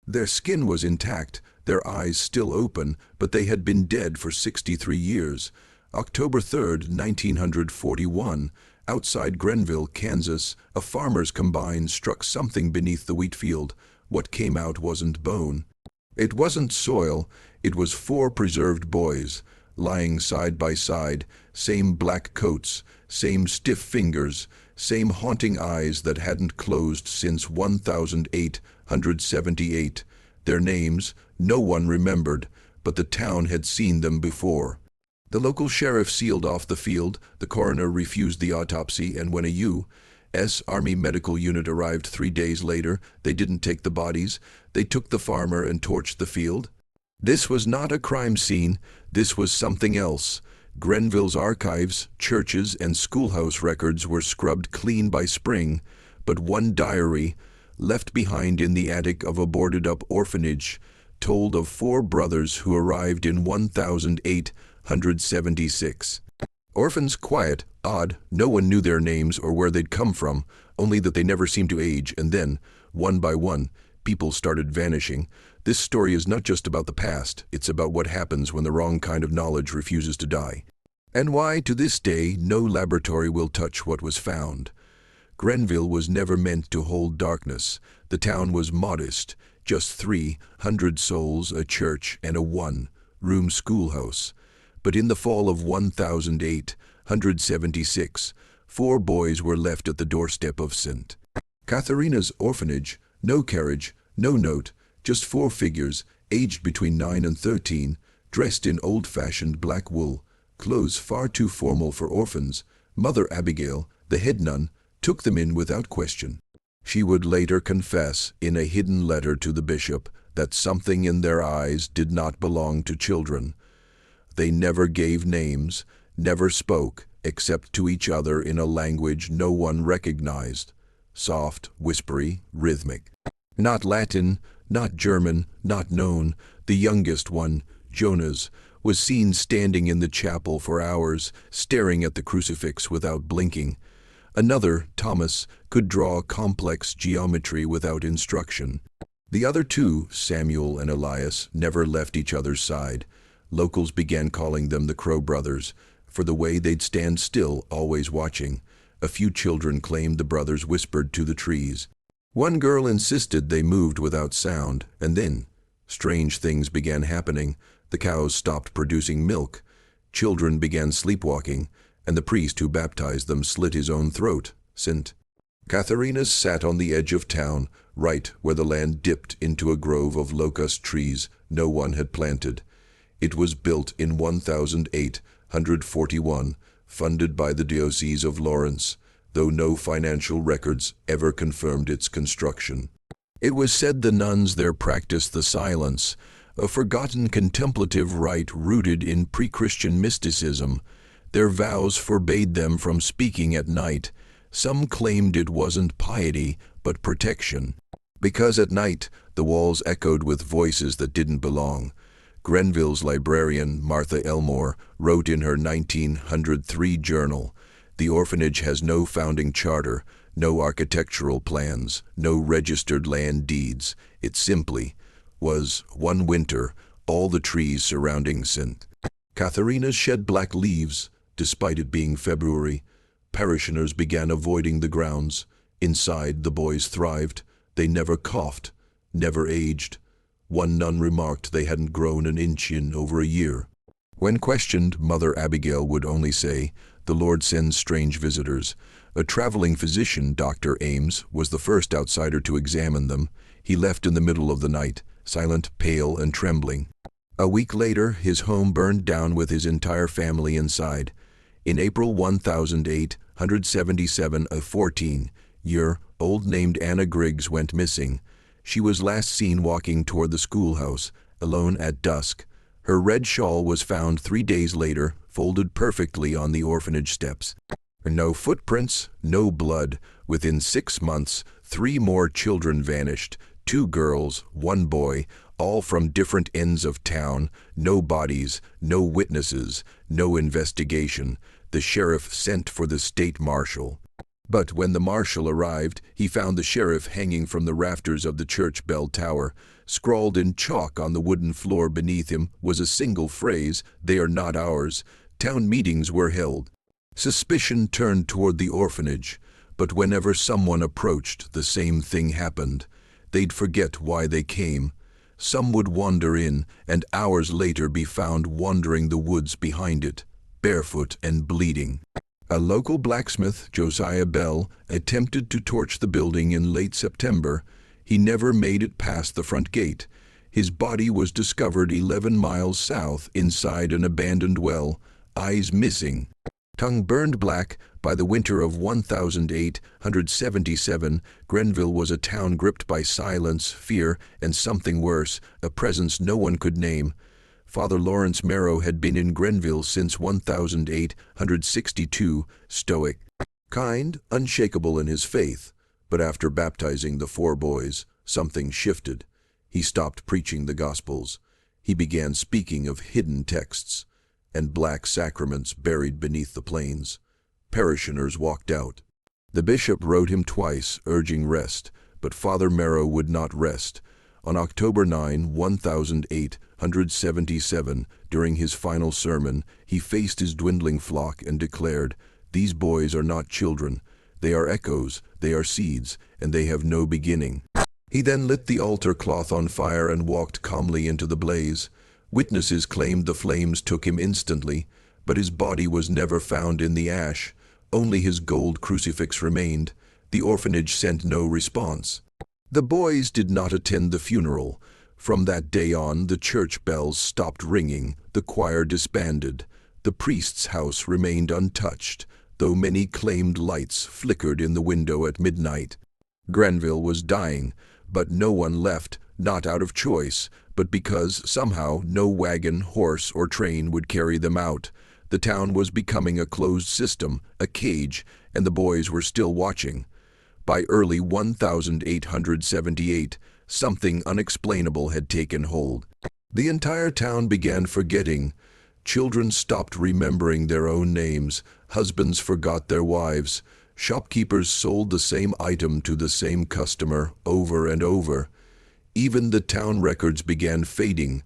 Their skin was intact, their eyes still open, but they had been dead for 63 years. October 3, 1941, outside Grenville, Kansas, a farmer's combine struck something beneath the wheat field. What came out wasn't bone. It wasn't soil, it was 4 preserved boys, lying side by side, same black coats, same stiff fingers, same haunting eyes that hadn't closed since 1878. Their names, no one remembered, but the town had seen them before. The local sheriff sealed off the field, the coroner refused the autopsy, and when a U.S. Army medical unit arrived 3 days later, they didn't take the bodies, they took the farmer and torched the field. This was not a crime scene, this was something else. Grenville's archives, churches, and schoolhouse records were scrubbed clean by spring, but one diary, left behind in the attic of a boarded-up orphanage, told of 4 brothers who arrived in 1876. Orphans quiet, odd, no one knew their names or where they'd come from, only that they never seemed to age, and then, one by one, people started vanishing. This story is not just about the past, it's about what happens when the wrong kind of knowledge refuses to die. And why, to this day, no laboratory will touch what was found. Grenville was never meant to hold darkness. The town was modest, just 300 souls, a church, and a one-room schoolhouse. But in the fall of 1876, 4 boys were left at the doorstep of St. Catharina's orphanage. No carriage, no note, just 4 figures, aged between 9 and 13, dressed in old-fashioned black wool, clothes far too formal for orphans. Mother Abigail, the head nun, took them in without question. She would later confess, in a hidden letter to the bishop, that something in their eyes did not belong to children. They never gave names, never spoke, except to each other in a language no one recognized. Soft, whispery, rhythmic. Not Latin, not German, not known. The youngest one, Jonas, was seen standing in the chapel for hours, staring at the crucifix without blinking. Another, Thomas, could draw complex geometry without instruction. The other 2, Samuel and Elias, never left each other's side. Locals began calling them the Crow Brothers, for the way they'd stand still, always watching. A few children claimed the brothers whispered to the trees. One girl insisted they moved without sound, and then strange things began happening. The cows stopped producing milk, children began sleepwalking, and the priest who baptized them slit his own throat. St. Catharina's sat on the edge of town, right where the land dipped into a grove of locust trees no one had planted. It was built in 1841, funded by the Diocese of Lawrence, though no financial records ever confirmed its construction. It was said the nuns there practiced the silence, a forgotten contemplative rite rooted in pre-Christian mysticism. Their vows forbade them from speaking at night. Some claimed it wasn't piety, but protection. Because at night, the walls echoed with voices that didn't belong. Grenville's librarian, Martha Elmore, wrote in her 1903 journal, "The orphanage has no founding charter, no architectural plans, no registered land deeds. It simply was, one winter, all the trees surrounding St. Catharina's shed black leaves, despite it being February. Parishioners began avoiding the grounds. Inside, the boys thrived. They never coughed, never aged. One nun remarked they hadn't grown an inch in over a year." When questioned, Mother Abigail would only say, "The Lord sends strange visitors." A traveling physician, Dr. Ames, was the first outsider to examine them. He left in the middle of the night, silent, pale, and trembling. A week later, his home burned down with his entire family inside. In April 1877, a 14-year-old named Anna Griggs went missing. She was last seen walking toward the schoolhouse, alone at dusk. Her red shawl was found 3 days later, folded perfectly on the orphanage steps. No footprints, no blood. Within 6 months, 3 more children vanished, 2 girls, 1 boy, all from different ends of town. No bodies, no witnesses, no investigation. The sheriff sent for the state marshal. But when the marshal arrived, he found the sheriff hanging from the rafters of the church bell tower. Scrawled in chalk on the wooden floor beneath him was a single phrase, "They are not ours." Town meetings were held. Suspicion turned toward the orphanage, but whenever someone approached, the same thing happened. They'd forget why they came. Some would wander in, and hours later be found wandering the woods behind it, barefoot and bleeding. A local blacksmith, Josiah Bell, attempted to torch the building in late September. He never made it past the front gate. His body was discovered 11 miles south inside an abandoned well, eyes missing, tongue burned black. By the winter of 1877, Grenville was a town gripped by silence, fear, and something worse, a presence no one could name. Father Lawrence Merrow had been in Grenville since 1862, stoic, kind, unshakable in his faith. But after baptizing the 4 boys, something shifted. He stopped preaching the Gospels. He began speaking of hidden texts and black sacraments buried beneath the plains. Parishioners walked out. The bishop wrote him twice, urging rest, but Father Merrow would not rest. On October 9, 1877, during his final sermon, he faced his dwindling flock and declared, "These boys are not children. They are echoes, they are seeds, and they have no beginning." He then lit the altar cloth on fire and walked calmly into the blaze. Witnesses claimed the flames took him instantly, but his body was never found in the ash. Only his gold crucifix remained. The orphanage sent no response. The boys did not attend the funeral. From that day on, the church bells stopped ringing, the choir disbanded. The priest's house remained untouched, though many claimed lights flickered in the window at midnight. Grenville was dying, but no one left, not out of choice, but because somehow no wagon, horse, or train would carry them out. The town was becoming a closed system, a cage, and the boys were still watching. By early 1878, something unexplainable had taken hold. The entire town began forgetting. Children stopped remembering their own names. Husbands forgot their wives. Shopkeepers sold the same item to the same customer over and over. Even the town records began fading,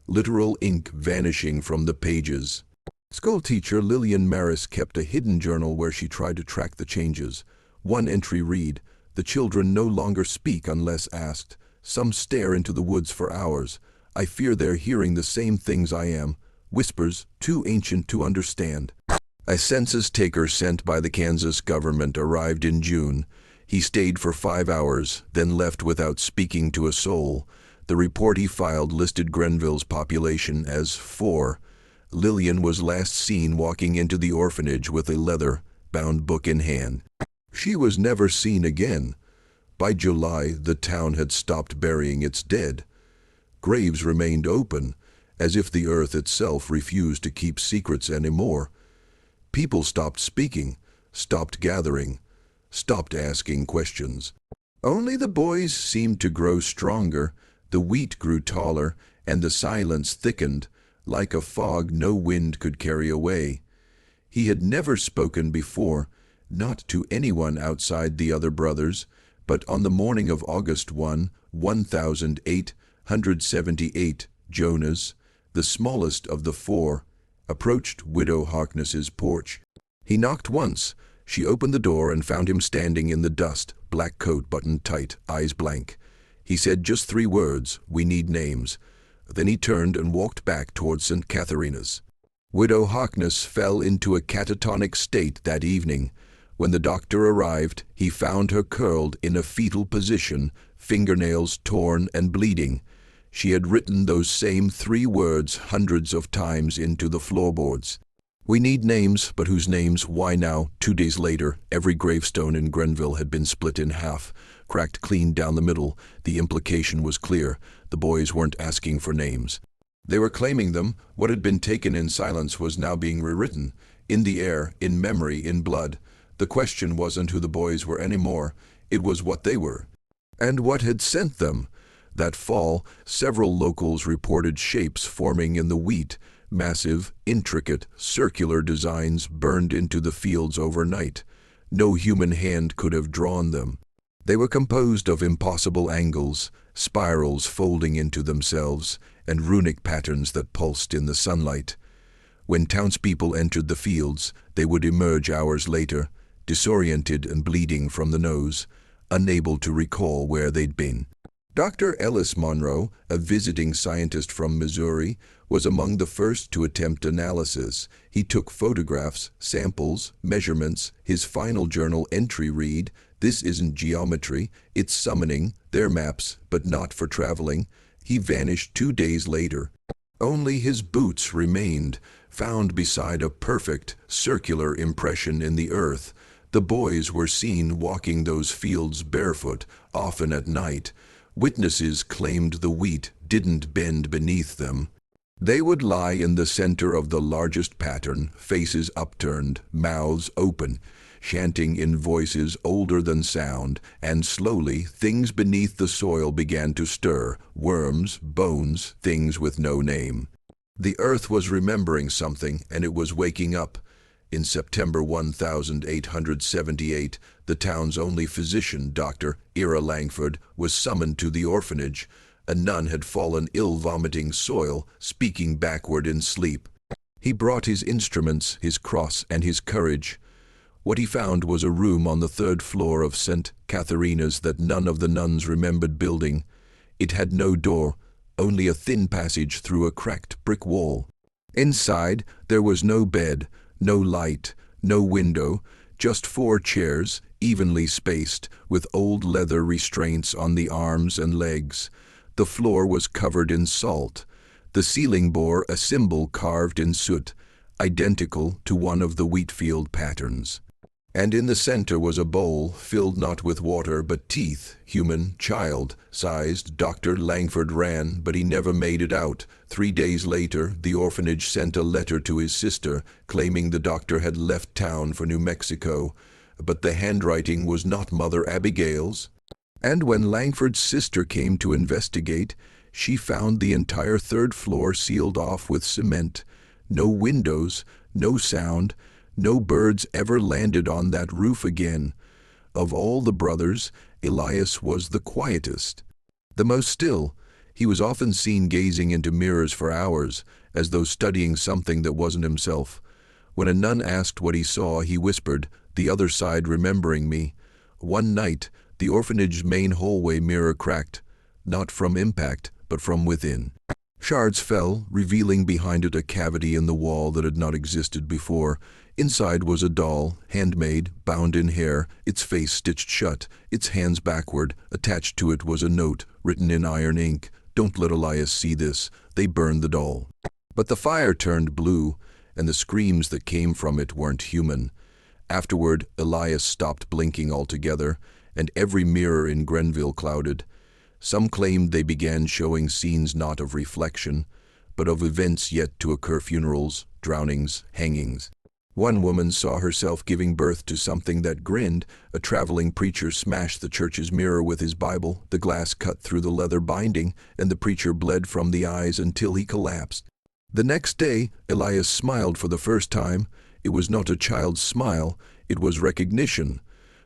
literal ink vanishing from the pages. Schoolteacher Lillian Maris kept a hidden journal where she tried to track the changes. One entry read, "The children no longer speak unless asked. Some stare into the woods for hours. I fear they're hearing the same things I am. Whispers, too ancient to understand." A census taker sent by the Kansas government arrived in June. He stayed for 5 hours, then left without speaking to a soul. The report he filed listed Grenville's population as 4. Lillian was last seen walking into the orphanage with a leather-bound book in hand. She was never seen again. By July, the town had stopped burying its dead. Graves remained open, as if the earth itself refused to keep secrets anymore. People stopped speaking, stopped gathering, stopped asking questions. Only the boys seemed to grow stronger. The wheat grew taller, and the silence thickened, like a fog no wind could carry away. He had never spoken before, not to anyone outside the other brothers, but on the morning of August 1, 1878, Jonas, the smallest of the 4, approached Widow Harkness's porch. He knocked once. She opened the door and found him standing in the dust, black coat buttoned tight, eyes blank. He said just 3 words, "We need names." Then he turned and walked back towards St. Catharina's. Widow Harkness fell into a catatonic state that evening. When the doctor arrived, he found her curled in a fetal position, fingernails torn and bleeding. She had written those same 3 words hundreds of times into the floorboards. "We need names, but whose names? Why now?" 2 days later, every gravestone in Grenville had been split in half, cracked clean down the middle. The implication was clear. The boys weren't asking for names. They were claiming them. What had been taken in silence was now being rewritten, in the air, in memory, in blood. The question wasn't who the boys were anymore. It was what they were. And what had sent them? That fall, several locals reported shapes forming in the wheat, massive, intricate, circular designs burned into the fields overnight. No human hand could have drawn them. They were composed of impossible angles, spirals folding into themselves, and runic patterns that pulsed in the sunlight. When townspeople entered the fields, they would emerge hours later, disoriented and bleeding from the nose, unable to recall where they'd been. Dr. Ellis Monroe, a visiting scientist from Missouri, was among the first to attempt analysis. He took photographs, samples, measurements. His final journal entry read, "This isn't geometry, it's summoning, they're maps, but not for traveling." He vanished 2 days later. Only his boots remained, found beside a perfect, circular impression in the earth. The boys were seen walking those fields barefoot, often at night. Witnesses claimed the wheat didn't bend beneath them. They would lie in the center of the largest pattern, faces upturned, mouths open, chanting in voices older than sound, and slowly things beneath the soil began to stir, worms, bones, things with no name. The earth was remembering something, and it was waking up. In September 1878, the town's only physician, Dr. Ira Langford, was summoned to the orphanage. A nun had fallen ill vomiting soil, speaking backward in sleep. He brought his instruments, his cross, and his courage. What he found was a room on the 3rd floor of St. Catharina's that none of the nuns remembered building. It had no door, only a thin passage through a cracked brick wall. Inside, there was no bed, no light, no window, just 4 chairs, evenly spaced, with old leather restraints on the arms and legs. The floor was covered in salt. The ceiling bore a symbol carved in soot, identical to one of the wheatfield patterns. And in the center was a bowl filled not with water but teeth, human, child-sized. Dr. Langford ran, but he never made it out. 3 days later, the orphanage sent a letter to his sister, claiming the doctor had left town for New Mexico. But the handwriting was not Mother Abigail's. And when Langford's sister came to investigate, she found the entire 3rd floor sealed off with cement. No windows, no sound. No birds ever landed on that roof again. Of all the brothers, Elias was the quietest, the most still. He was often seen gazing into mirrors for hours, as though studying something that wasn't himself. When a nun asked what he saw, he whispered, "The other side remembering me." One night, the orphanage's main hallway mirror cracked, not from impact, but from within. Shards fell, revealing behind it a cavity in the wall that had not existed before. Inside was a doll, handmade, bound in hair, its face stitched shut, its hands backward. Attached to it was a note, written in iron ink, "Don't let Elias see this." They burned the doll. But the fire turned blue, and the screams that came from it weren't human. Afterward, Elias stopped blinking altogether, and every mirror in Grenville clouded. Some claimed they began showing scenes not of reflection, but of events yet to occur: funerals, drownings, hangings. One woman saw herself giving birth to something that grinned. A traveling preacher smashed the church's mirror with his Bible. The glass cut through the leather binding, and the preacher bled from the eyes until he collapsed. The next day, Elias smiled for the first time. It was not a child's smile, it was recognition.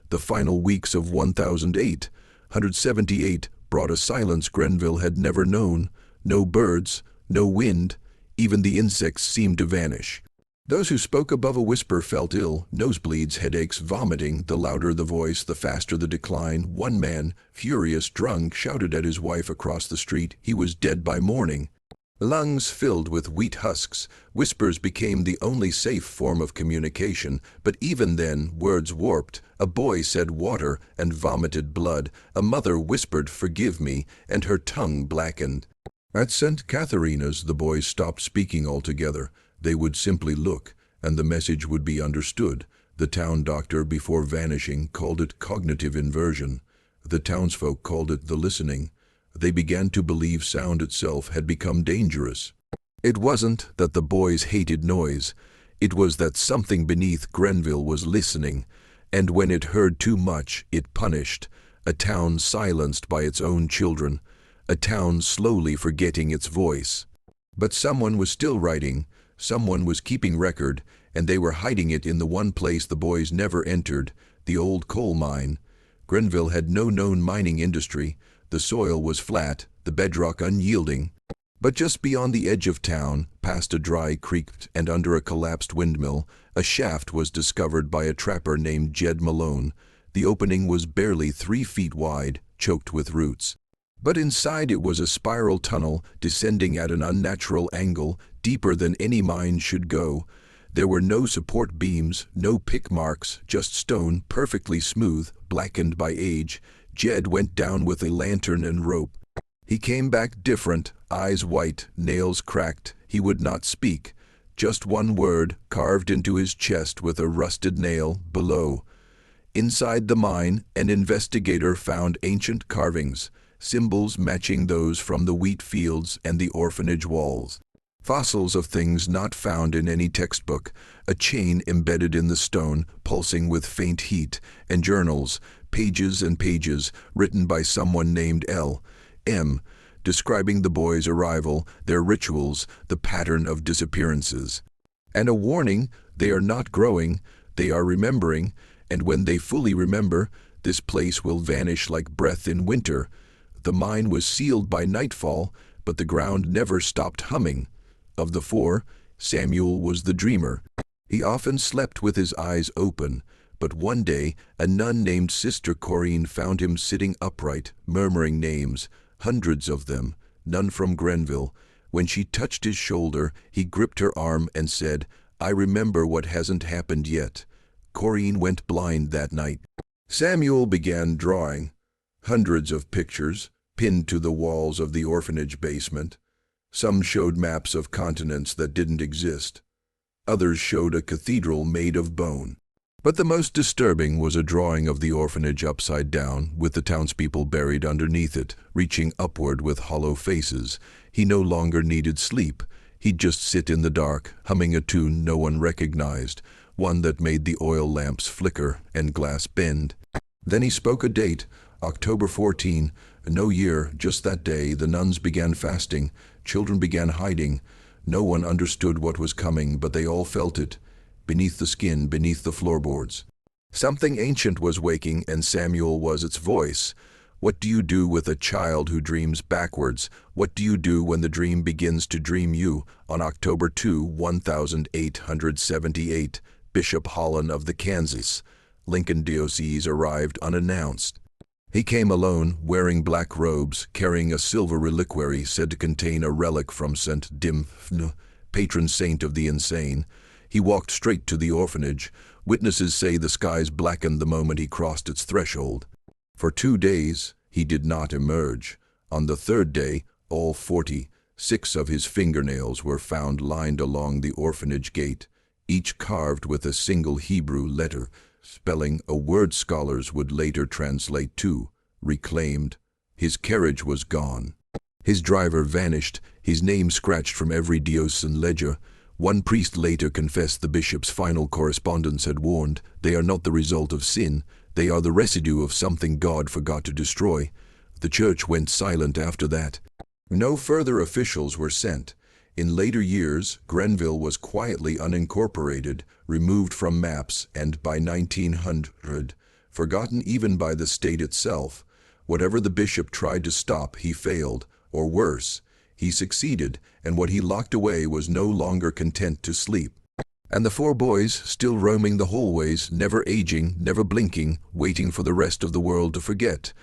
The final weeks of 178 brought a silence Grenville had never known. No birds, no wind, even the insects seemed to vanish. Those who spoke above a whisper felt ill, nosebleeds, headaches, vomiting. The louder the voice, the faster the decline. One man, furious, drunk, shouted at his wife across the street. He was dead by morning. Lungs filled with wheat husks, whispers became the only safe form of communication, but even then, words warped. A boy said water and vomited blood. A mother whispered, "Forgive me," and her tongue blackened. At St. Catharina's, the boys stopped speaking altogether. They would simply look, and the message would be understood. The town doctor, before vanishing, called it cognitive inversion. The townsfolk called it the listening. They began to believe sound itself had become dangerous. It wasn't that the boys hated noise. It was that something beneath Grenville was listening, and when it heard too much, it punished. A town silenced by its own children. A town slowly forgetting its voice. But someone was still writing. Someone was keeping record, and they were hiding it in the one place the boys never entered, the old coal mine. Grenville had no known mining industry. The soil was flat, the bedrock unyielding. But just beyond the edge of town, past a dry creek and under a collapsed windmill, a shaft was discovered by a trapper named Jed Malone. The opening was barely 3 feet wide, choked with roots. But inside it was a spiral tunnel, descending at an unnatural angle, deeper than any mine should go. There were no support beams, no pick marks, just stone, perfectly smooth, blackened by age. Jed went down with a lantern and rope. He came back different, eyes white, nails cracked. He would not speak. Just one word, carved into his chest with a rusted nail, below. Inside the mine, an investigator found ancient carvings, symbols matching those from the wheat fields and the orphanage walls. Fossils of things not found in any textbook, a chain embedded in the stone, pulsing with faint heat, and journals, pages and pages, written by someone named L.M., describing the boys' arrival, their rituals, the pattern of disappearances. And a warning, they are not growing, they are remembering, and when they fully remember, this place will vanish like breath in winter. The mine was sealed by nightfall, but the ground never stopped humming. Of the 4, Samuel was the dreamer. He often slept with his eyes open, but one day a nun named Sister Corinne found him sitting upright, murmuring names, hundreds of them, none from Grenville. When she touched his shoulder, he gripped her arm and said, "I remember what hasn't happened yet." Corinne went blind that night. Samuel began drawing. Hundreds of pictures, pinned to the walls of the orphanage basement. Some showed maps of continents that didn't exist. Others showed a cathedral made of bone. But the most disturbing was a drawing of the orphanage upside down, with the townspeople buried underneath it, reaching upward with hollow faces. He no longer needed sleep. He'd just sit in the dark, humming a tune no one recognized, one that made the oil lamps flicker and glass bend. Then he spoke a date, October 14, no year, just that day. The nuns began fasting, children began hiding. No one understood what was coming, but they all felt it, beneath the skin, beneath the floorboards. Something ancient was waking, and Samuel was its voice. What do you do with a child who dreams backwards? What do you do when the dream begins to dream you? On October 2, 1878, Bishop Holland of the Kansas, Lincoln Diocese arrived unannounced. He came alone, wearing black robes, carrying a silver reliquary said to contain a relic from St. Dimphne, patron saint of the insane. He walked straight to the orphanage. Witnesses say the skies blackened the moment he crossed its threshold. For 2 days, he did not emerge. On the 3rd day, all 46 of his fingernails were found lined along the orphanage gate, each carved with a single Hebrew letter, spelling a word scholars would later translate to reclaimed. His carriage was gone. His driver vanished, his name scratched from every diocesan ledger. One priest later confessed the bishop's final correspondence had warned, they are not the result of sin, they are the residue of something God forgot to destroy. The church went silent after that. No further officials were sent. In later years, Grenville was quietly unincorporated, removed from maps, and by 1900, forgotten even by the state itself. Whatever the bishop tried to stop, he failed, or worse, he succeeded, and what he locked away was no longer content to sleep. And the 4 boys, still roaming the hallways, never aging, never blinking, waiting for the rest of the world to forget.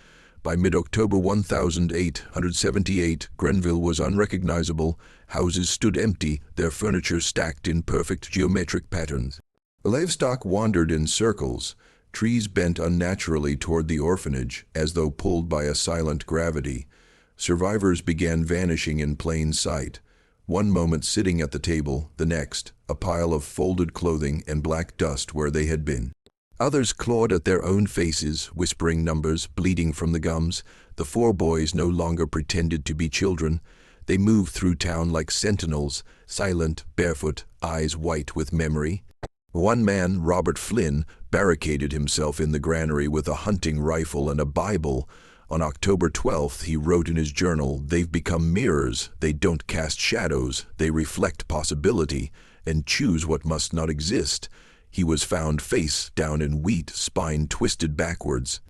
By mid-October 1878, Grenville was unrecognizable. Houses stood empty, their furniture stacked in perfect geometric patterns. Livestock wandered in circles. Trees bent unnaturally toward the orphanage, as though pulled by a silent gravity. Survivors began vanishing in plain sight. One moment sitting at the table, the next, a pile of folded clothing and black dust where they had been. Others clawed at their own faces, whispering numbers, bleeding from the gums. The 4 boys no longer pretended to be children. They moved through town like sentinels, silent, barefoot, eyes white with memory. One man, Robert Flynn, barricaded himself in the granary with a hunting rifle and a Bible. On October 12th, he wrote in his journal, "They've become mirrors. They don't cast shadows. They reflect possibility and choose what must not exist." He was found face down in wheat, spine twisted backwards.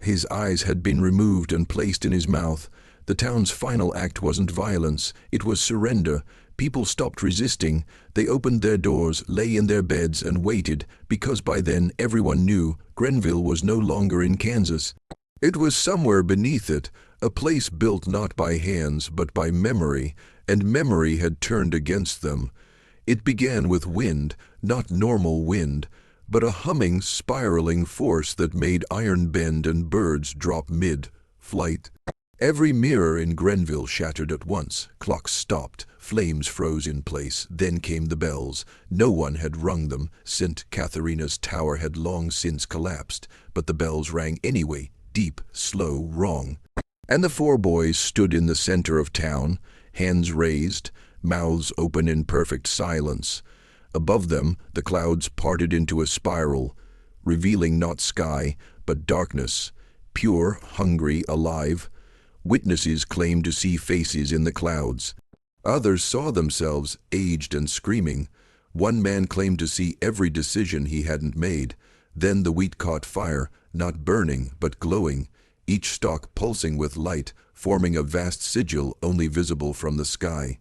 His eyes had been removed and placed in his mouth. The town's final act wasn't violence, it was surrender. People stopped resisting. They opened their doors, lay in their beds, and waited, because by then everyone knew Grenville was no longer in Kansas. It was somewhere beneath it, a place built not by hands but by memory, and memory had turned against them. It began with wind, not normal wind, but a humming, spiraling force that made iron bend and birds drop mid-flight. Every mirror in Grenville shattered at once. Clocks stopped, flames froze in place, then came the bells. No one had rung them. St. Catharina's tower had long since collapsed, but the bells rang anyway, deep, slow, wrong. And the four boys stood in the center of town, hands raised, mouths open in perfect silence. Above them, the clouds parted into a spiral, revealing not sky, but darkness, pure, hungry, alive. Witnesses claimed to see faces in the clouds. Others saw themselves, aged and screaming. One man claimed to see every decision he hadn't made. Then the wheat caught fire, not burning, but glowing, each stalk pulsing with light, forming a vast sigil only visible from the sky.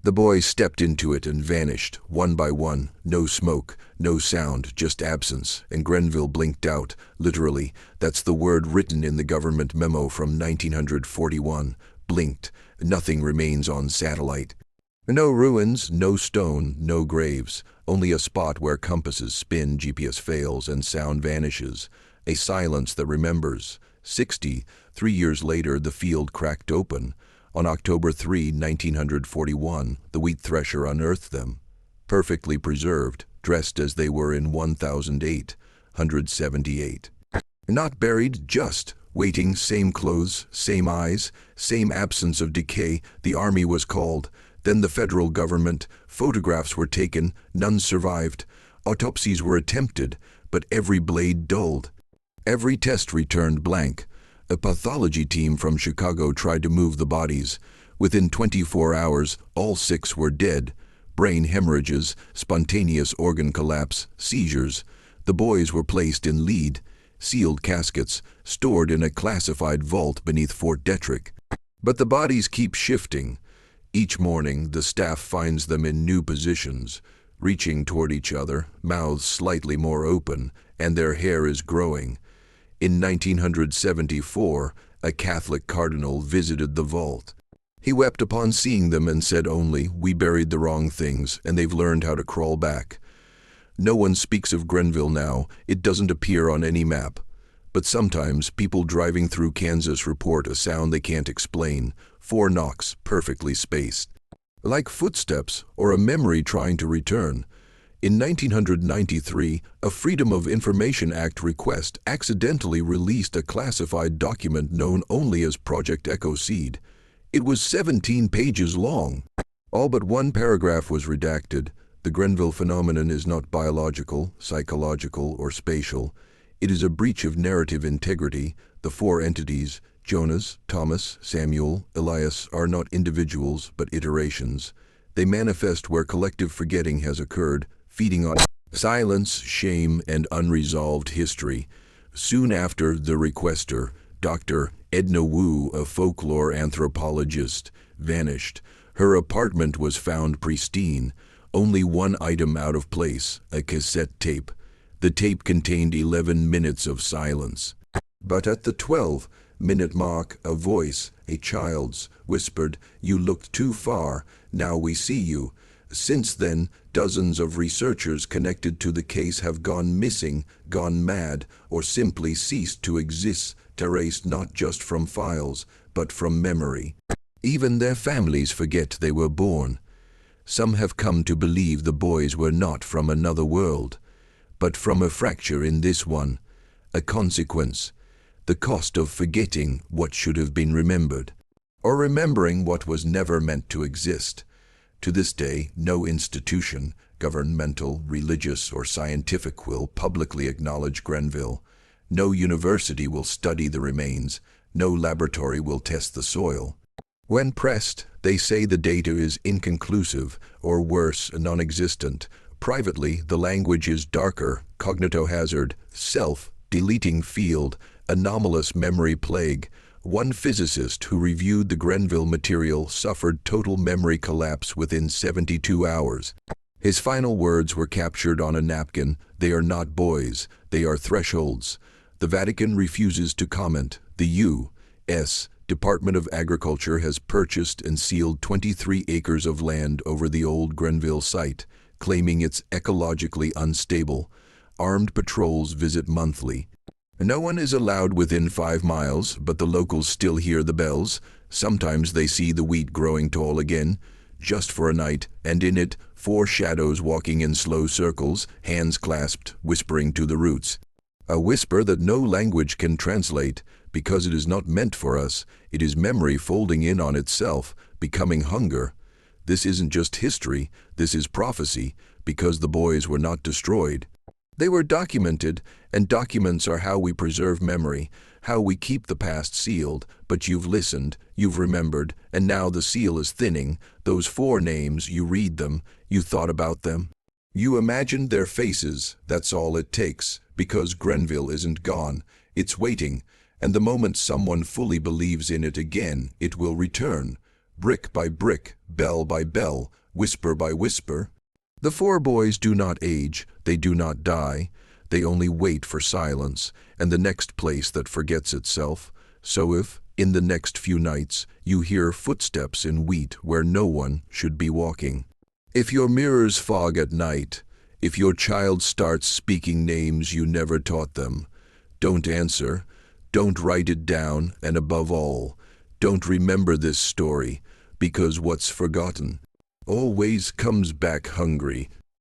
The boys stepped into it and vanished, one by one. No smoke, no sound, just absence, and Grenville blinked out, literally. That's the word written in the government memo from 1941. Blinked. Nothing remains on satellite. No ruins, no stone, no graves. Only a spot where compasses spin, GPS fails, and sound vanishes. A silence that remembers. 63 years later, the field cracked open. On October 3, 1941, the wheat thresher unearthed them, perfectly preserved, dressed as they were in 1878. Not buried, just waiting, same clothes, same eyes, same absence of decay. The army was called, then the federal government. Photographs were taken, none survived. Autopsies were attempted, but every blade dulled. Every test returned blank. A pathology team from Chicago tried to move the bodies. Within 24 hours, all 6 were dead. Brain hemorrhages, spontaneous organ collapse, seizures. The boys were placed in lead, sealed caskets, stored in a classified vault beneath Fort Detrick. But the bodies keep shifting. Each morning, the staff finds them in new positions, reaching toward each other, mouths slightly more open, and their hair is growing. In 1974, a Catholic cardinal visited the vault. He wept upon seeing them and said only, "We buried the wrong things, and they've learned how to crawl back." No one speaks of Grenville now. It doesn't appear on any map. But sometimes people driving through Kansas report a sound they can't explain. 4 knocks, perfectly spaced. Like footsteps or a memory trying to return. In 1993, a Freedom of Information Act request accidentally released a classified document known only as Project Echo Seed. It was 17 pages long. All but one paragraph was redacted. The Grenville phenomenon is not biological, psychological, or spatial. It is a breach of narrative integrity. The 4 entities, Jonas, Thomas, Samuel, Elias, are not individuals but iterations. They manifest where collective forgetting has occurred, feeding on silence, shame, and unresolved history. Soon after the requester, Dr. Edna Wu, a folklore anthropologist, vanished. Her apartment was found pristine, only one item out of place, a cassette tape. The tape contained 11 minutes of silence. But at the 12-minute mark, a voice, a child's, whispered, "You looked too far, now we see you." Since then, dozens of researchers connected to the case have gone missing, gone mad, or simply ceased to exist, erased not just from files, but from memory. Even their families forget they were born. Some have come to believe the boys were not from another world, but from a fracture in this one, a consequence, the cost of forgetting what should have been remembered, or remembering what was never meant to exist. To this day, no institution, governmental, religious, or scientific, will publicly acknowledge Grenville. No university will study the remains. No laboratory will test the soil. When pressed, they say the data is inconclusive, or worse, non-existent. Privately, the language is darker, cognitohazard, self-deleting field, anomalous memory plague. One physicist who reviewed the Grenville material suffered total memory collapse within 72 hours. His final words were captured on a napkin. "They are not boys, they are thresholds." The Vatican refuses to comment. The U.S. Department of Agriculture has purchased and sealed 23 acres of land over the old Grenville site, claiming it's ecologically unstable. Armed patrols visit monthly. No one is allowed within 5 miles, but the locals still hear the bells. Sometimes they see the wheat growing tall again, just for a night, and in it, 4 shadows walking in slow circles, hands clasped, whispering to the roots. A whisper that no language can translate, because it is not meant for us. It is memory folding in on itself, becoming hunger. This isn't just history, this is prophecy, because the boys were not destroyed. They were documented, and documents are how we preserve memory, how we keep the past sealed. But you've listened, you've remembered, and now the seal is thinning. Those 4 names, you read them, you thought about them. You imagined their faces, that's all it takes, because Grenville isn't gone, it's waiting, and the moment someone fully believes in it again, it will return. Brick by brick, bell by bell, whisper by whisper. The 4 boys do not age, they do not die, they only wait for silence, and the next place that forgets itself. So if, in the next few nights, you hear footsteps in wheat where no one should be walking, if your mirrors fog at night, if your child starts speaking names you never taught them, don't answer, don't write it down, and above all, don't remember this story, because what's forgotten always comes back hungry.